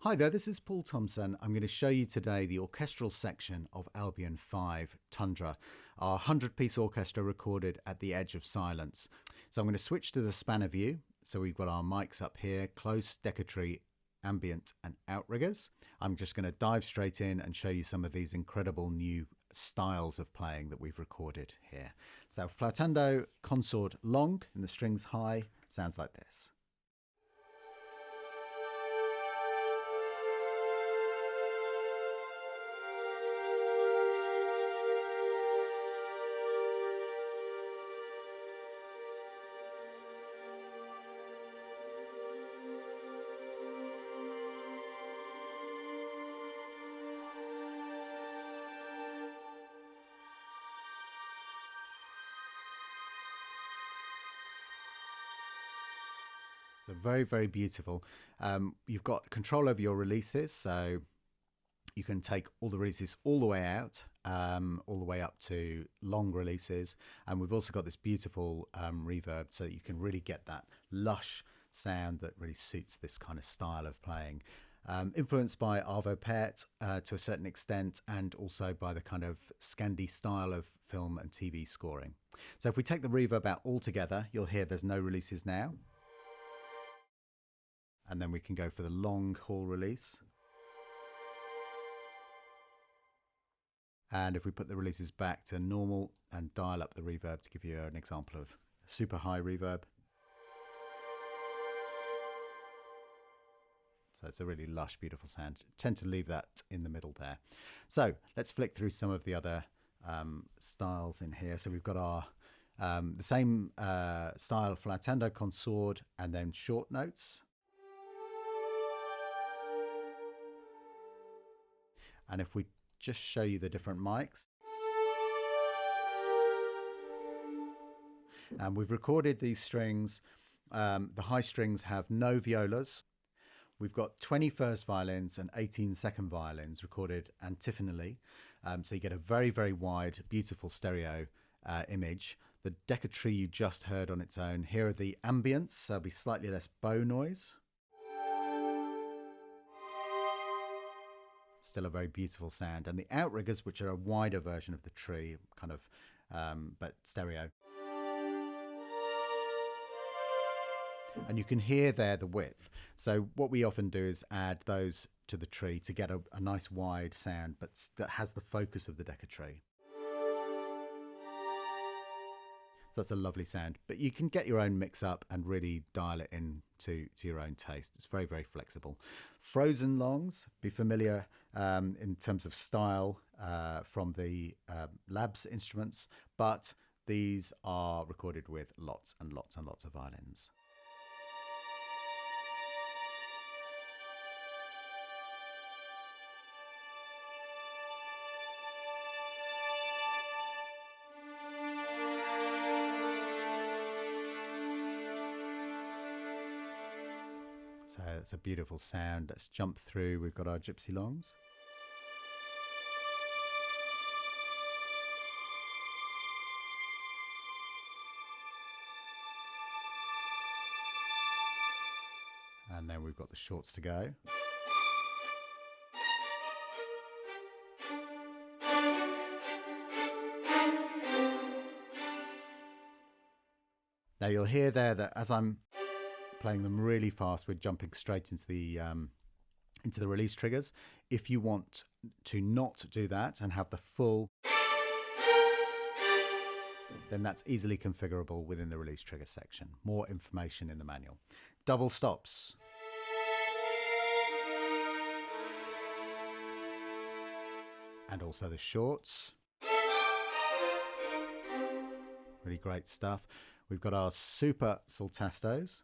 Hi there, this is Paul Thompson. I'm going to show you today the orchestral section of Albion 5 Tundra, our 100-piece orchestra recorded at the edge of silence. So I'm going to switch to the spanner view. So we've got our mics up here, close, decatry, ambient and outriggers. I'm just going to dive straight in and show you some of these incredible new styles of playing that we've recorded here. So flautando consort long and the strings high sounds like this. So very, very beautiful. You've got control over your releases, so you can take all the releases all the way out, all the way up to long releases. And we've also got this beautiful reverb so that you can really get that lush sound that really suits this kind of style of playing. Influenced by Arvo Pärt to a certain extent, and also by the kind of Scandi style of film and TV scoring. So if we take the reverb out altogether, you'll hear there's no releases now. And then we can go for the long haul release. And if we put the releases back to normal and dial up the reverb to give you an example of super high reverb. So it's a really lush, beautiful sound. Tend to leave that in the middle there. So let's flick through some of the other styles in here. So we've got our the same style, flautando consort, and then short notes. And if we just show you the different mics. And we've recorded these strings. The high strings have no violas. We've got 20 first violins and 18 second violins recorded antiphonally. So you get a very, very wide, beautiful stereo image. The decatry you just heard on its own. Here are the ambients. There'll be slightly less bow noise. Still a very beautiful sound. And the outriggers, which are a wider version of the tree, kind of, but stereo. And you can hear there the width. So what we often do is add those to the tree to get a nice wide sound, but that has the focus of the decatry. So that's a lovely sound, but you can get your own mix up and really dial it in to your own taste. It's very, very flexible. Frozen longs, be familiar in terms of style from the Labs instruments, but these are recorded with lots and lots and lots of violins. So it's a beautiful sound. Let's jump through. We've got our gypsy longs. And then we've got the shorts to go. Now you'll hear there that as I'm playing them really fast, we're jumping straight into the release triggers. If you want to not do that and have the full, then that's easily configurable within the release trigger section. More information in the manual. Double stops. And also the shorts. Really great stuff. We've got our super sultastos.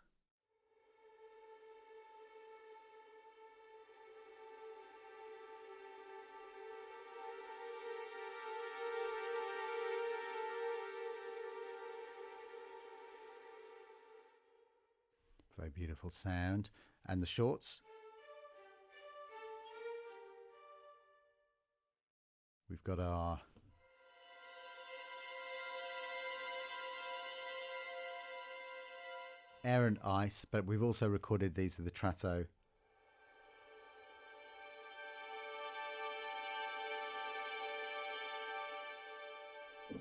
Very beautiful sound. And the shorts. We've got our air and ice, but we've also recorded these with the Tratto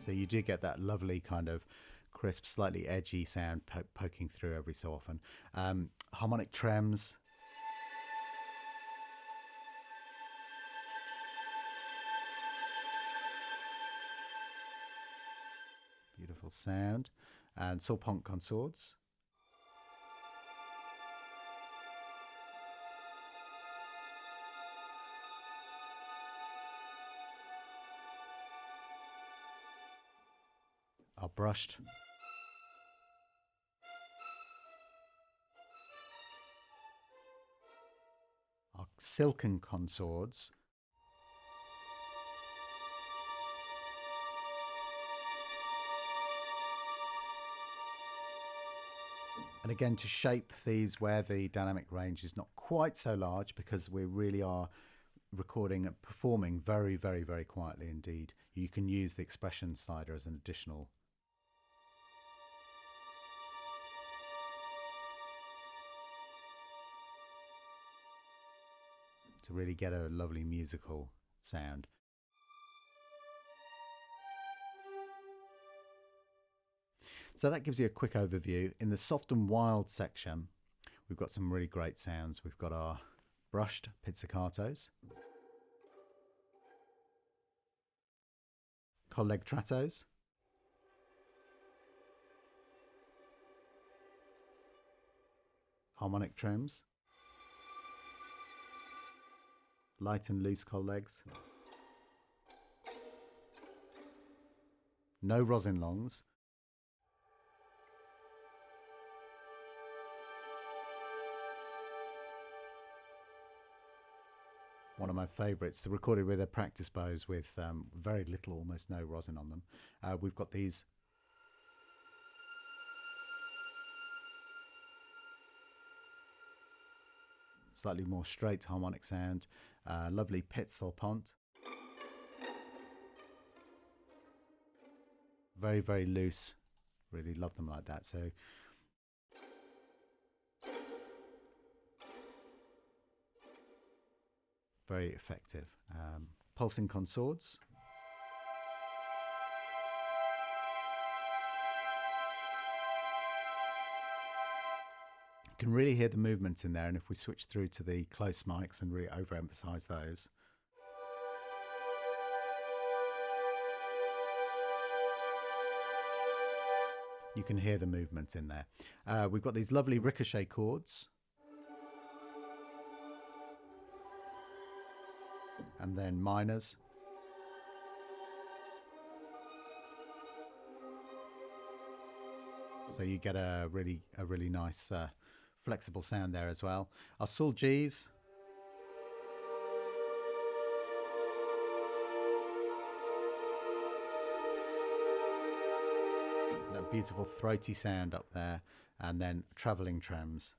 So you do get that lovely kind of crisp, slightly edgy sound poking through every so often. Harmonic trems. Beautiful sound. And Sulpont consorts. Are brushed. Our silken consorts. And again, to shape these where the dynamic range is not quite so large, because we really are recording and performing very, very, very quietly indeed. You can use the expression slider as an additional. To really get a lovely musical sound. So that gives you a quick overview. In the soft and wild section, we've got some really great sounds. We've got our brushed pizzicatos, collegtratos, harmonic trims, light and loose collegs, no rosin longs, one of my favourites, recorded with a practice bows with very little, almost no rosin on them. We've got these slightly more straight harmonic sound, lovely pit sulpont, very, very loose, really love them like that. So very effective. Pulsing consorts. You can really hear the movement in there, and if we switch through to the close mics and really overemphasize those. You can hear the movement in there. We've got these lovely ricochet chords. And then minors. So you get a really nice flexible sound there as well. Our sul Gs. That beautiful throaty sound up there, and then travelling trems.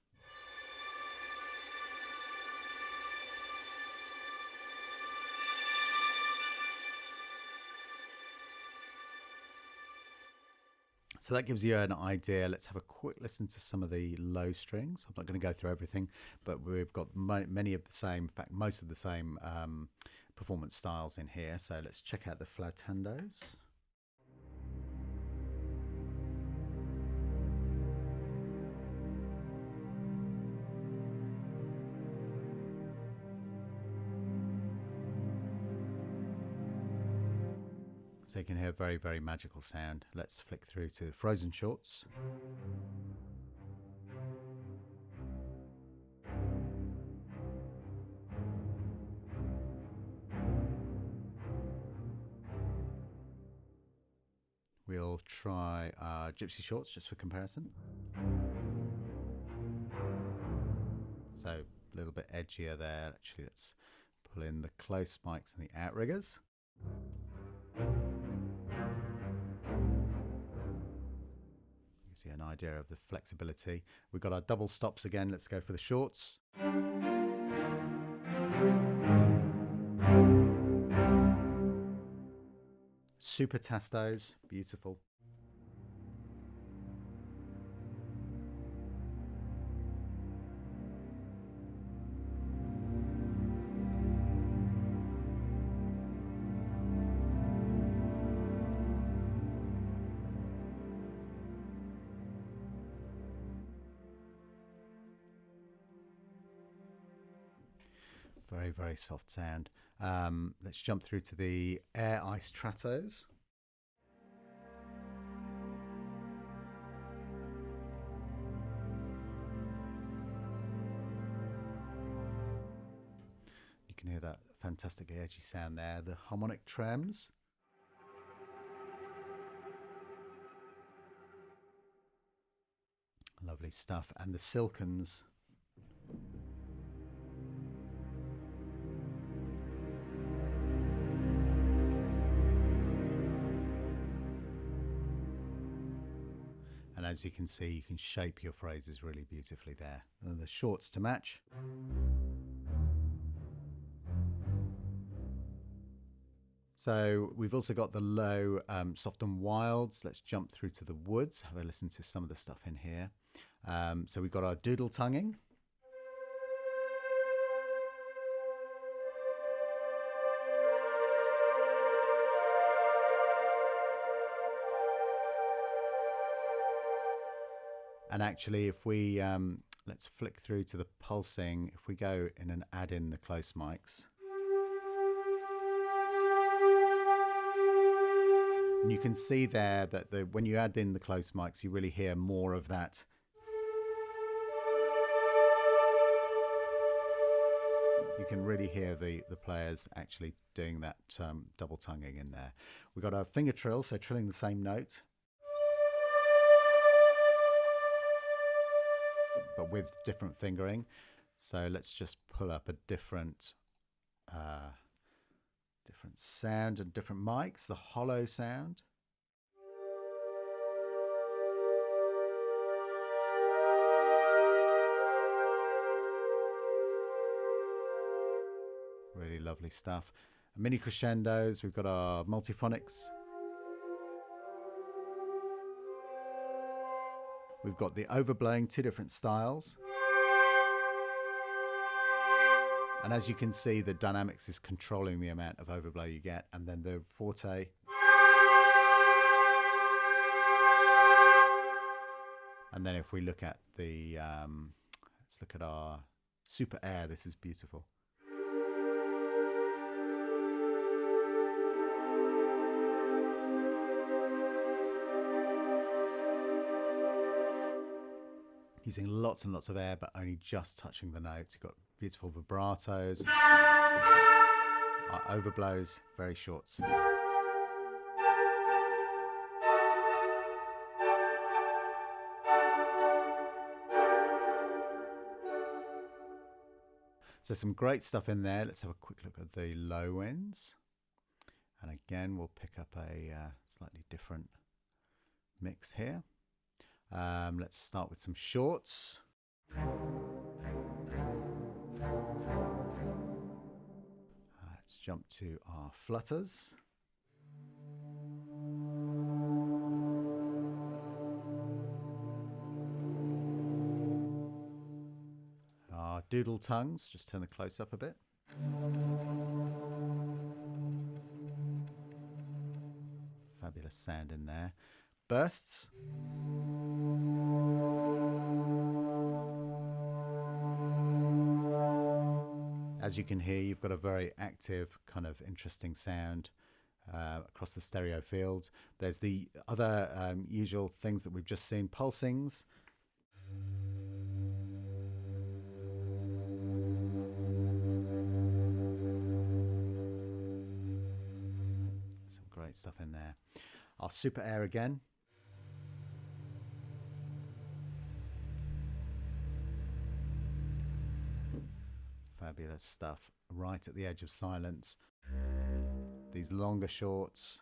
So that gives you an idea. Let's have a quick listen to some of the low strings. I'm not going to go through everything, but we've got many of the same, in fact, most of the same performance styles in here. So let's check out the flautandos. So you can hear a very, very magical sound. Let's flick through to frozen shorts. We'll try gypsy shorts just for comparison. So a little bit edgier there. Actually, let's pull in the close mics and the outriggers. Gives you an idea of the flexibility. We've got our double stops again. Let's go for the shorts. Super tastos, beautiful. Very, very soft sound. Let's jump through to the air ice trattos. You can hear that fantastic edgy sound there. The harmonic trems. Lovely stuff. And the silkens. And as you can see, you can shape your phrases really beautifully there. And the shorts to match. So we've also got the low, soft and wilds. Let's jump through to the woods, have a listen to some of the stuff in here. So we've got our doodle tonguing. And actually, if we, let's flick through to the pulsing, if we go in and add in the close mics. And you can see there that when you add in the close mics, you really hear more of that. You can really hear the players actually doing that double tonguing in there. We've got our finger trill, so trilling the same note, but with different fingering. So let's just pull up a different sound and different mics. The hollow sound. Really lovely stuff. Mini crescendos. We've got our multiphonics. We've got the overblowing, two different styles. And as you can see, the dynamics is controlling the amount of overblow you get. And then the forte. And then if we look at the, let's look at our super air. This is beautiful. Using lots and lots of air, but only just touching the notes. You've got beautiful vibratos. Our overblows, very shorts. So some great stuff in there. Let's have a quick look at the low ends. And again, we'll pick up a slightly different mix here. Let's start with some shorts. Let's jump to our flutters. Our doodle tongues, just turn the close up a bit. Fabulous sound in there. Bursts. As you can hear, you've got a very active, kind of interesting sound across the stereo field. There's the other usual things that we've just seen, pulsings. Some great stuff in there. Our super air again. Fabulous stuff right at the edge of silence. These longer shorts.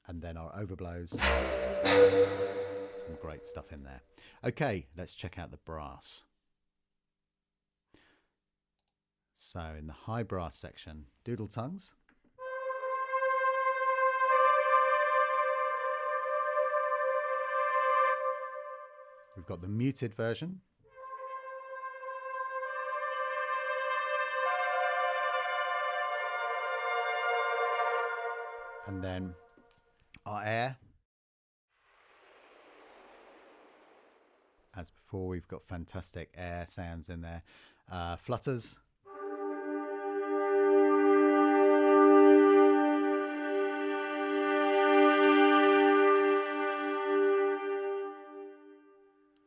And then our overblows. Some great stuff in there. Okay, let's check out the brass. So in the high brass section, doodle tongues. We've got the muted version. And then our air. as before, we've got fantastic air sounds in there. Flutters.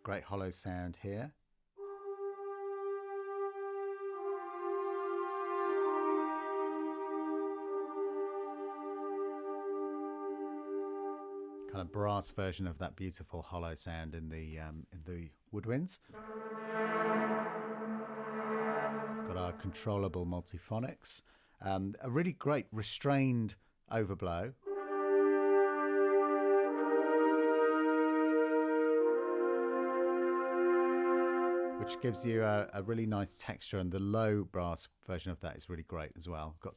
Great hollow sound here. Kind of brass version of that beautiful hollow sound in the woodwinds. Got our controllable multiphonics. A really great restrained overblow. Which gives you a really nice texture, and the low brass version of that is really great as well. Got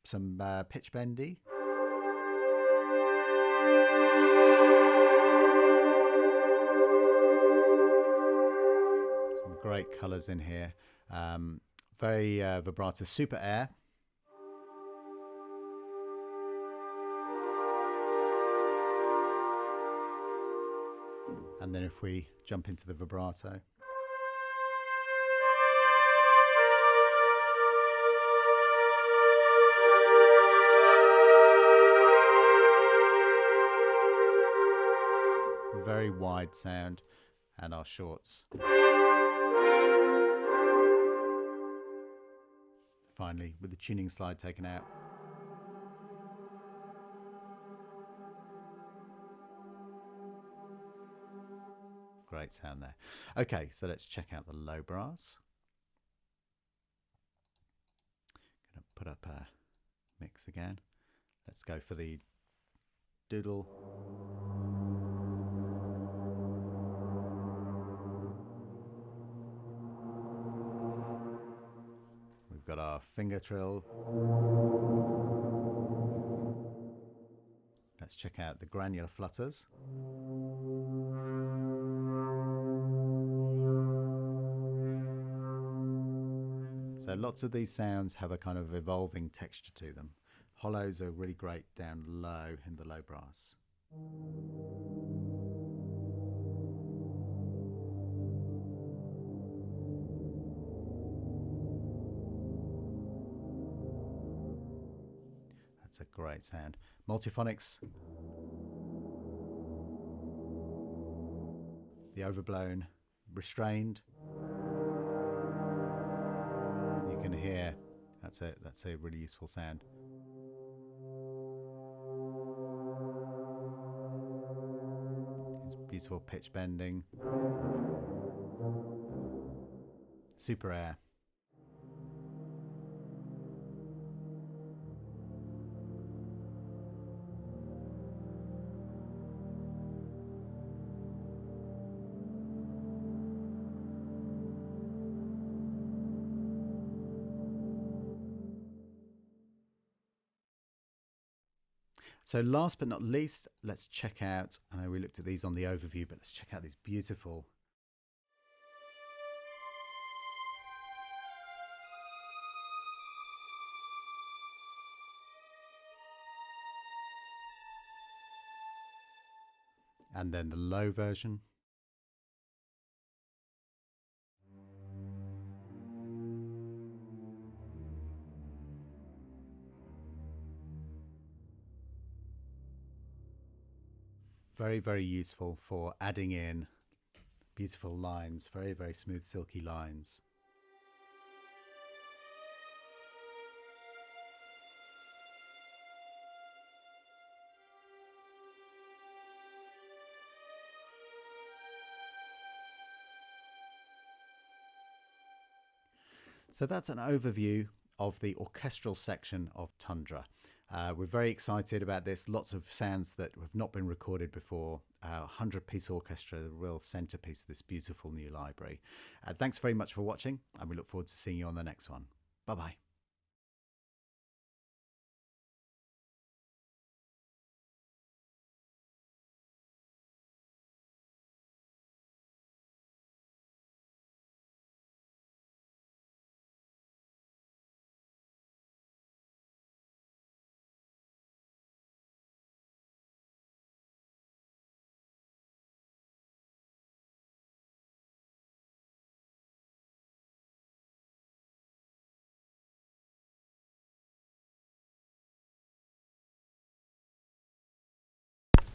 some pitch bendy. Some great colours in here. Very vibrato, super air. And then if we jump into the vibrato. Very wide sound, and our shorts. Finally, with the tuning slide taken out. Great sound there. Okay, so let's check out the low brass. Gonna put up a mix again. Let's go for the doodle. We've got our finger trill. Let's check out the granular flutters. So lots of these sounds have a kind of evolving texture to them. Hollows are really great down low in the low brass. That's a great sound. Multiphonics. The overblown, restrained. You can hear, that's a really useful sound. It's beautiful pitch bending. Super air. So last but not least, let's check out, I know we looked at these on the overview, but let's check out these beautiful and then the low version. Very, very useful for adding in beautiful lines, very, very smooth, silky lines. So that's an overview of the orchestral section of Tundra. We're very excited about this. Lots of sounds that have not been recorded before. 100-piece orchestra, the real centerpiece of this beautiful new library. Thanks very much for watching, and we look forward to seeing you on the next one. Bye-bye.